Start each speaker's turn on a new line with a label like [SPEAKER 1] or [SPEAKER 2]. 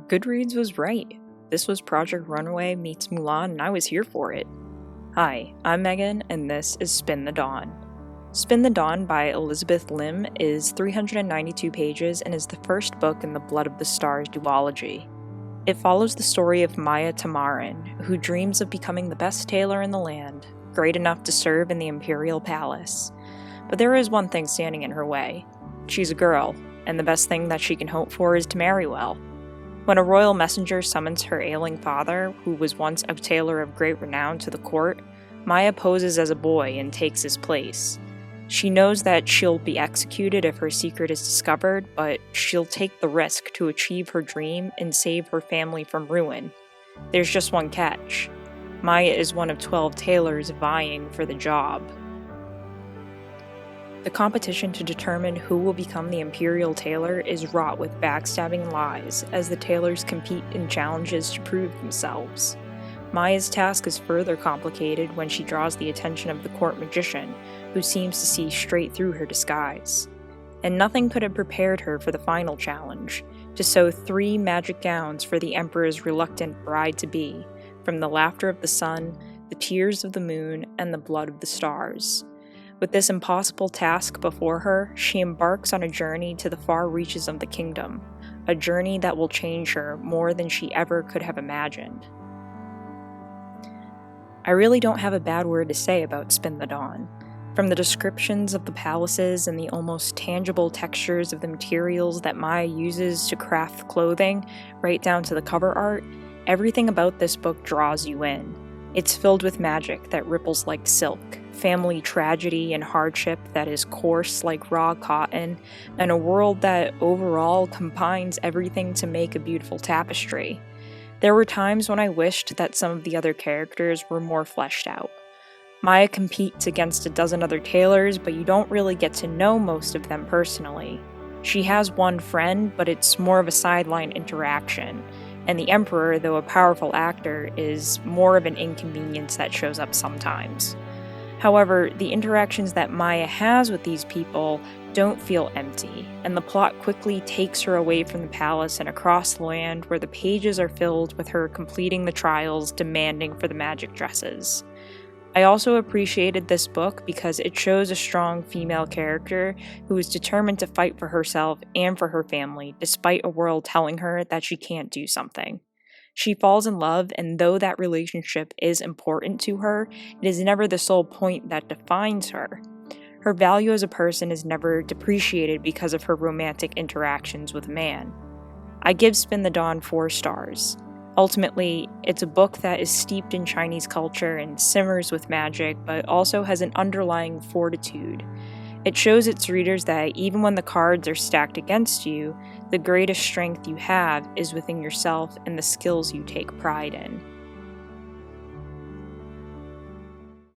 [SPEAKER 1] Goodreads was right. This was Project Runway meets Mulan, and I was here for it. Hi, I'm Megan, and this is Spin the Dawn. Spin the Dawn by Elizabeth Lim is 392 pages and is the first book in the Blood of the Stars duology. It follows the story of Maya Tamarin, who dreams of becoming the best tailor in the land, great enough to serve in the Imperial Palace. But there is one thing standing in her way. She's a girl, and the best thing that she can hope for is to marry well. When a royal messenger summons her ailing father, who was once a tailor of great renown, to the court, Maya poses as a boy and takes his place. She knows that she'll be executed if her secret is discovered, but she'll take the risk to achieve her dream and save her family from ruin. There's just one catch. Maya is one of 12 tailors vying for the job. The competition to determine who will become the Imperial Tailor is wrought with backstabbing and lies, as the tailors compete in challenges to prove themselves. Maya's task is further complicated when she draws the attention of the court magician, who seems to see straight through her disguise. And nothing could have prepared her for the final challenge, to sew 3 magic gowns for the Emperor's reluctant bride-to-be, from the laughter of the sun, the tears of the moon, and the blood of the stars. With this impossible task before her, she embarks on a journey to the far reaches of the kingdom, a journey that will change her more than she ever could have imagined. I really don't have a bad word to say about Spin the Dawn. From the descriptions of the palaces and the almost tangible textures of the materials that Maya uses to craft clothing, right down to the cover art, everything about this book draws you in. It's filled with magic that ripples like silk, family tragedy and hardship that is coarse like raw cotton, and a world that overall combines everything to make a beautiful tapestry. There were times when I wished that some of the other characters were more fleshed out. Maya competes against a dozen other tailors, but you don't really get to know most of them personally. She has one friend, but it's more of a sideline interaction, and the Emperor, though a powerful actor, is more of an inconvenience that shows up sometimes. However, the interactions that Maya has with these people don't feel empty, and the plot quickly takes her away from the palace and across the land where the pages are filled with her completing the trials demanding for the magic dresses. I also appreciated this book because it shows a strong female character who is determined to fight for herself and for her family despite a world telling her that she can't do something. She falls in love, and though that relationship is important to her, it is never the sole point that defines her. Her value as a person is never depreciated because of her romantic interactions with a man. I give Spin the Dawn 4 stars. Ultimately, it's a book that is steeped in Chinese culture and simmers with magic, but also has an underlying fortitude. It shows its readers that even when the cards are stacked against you, the greatest strength you have is within yourself and the skills you take pride in.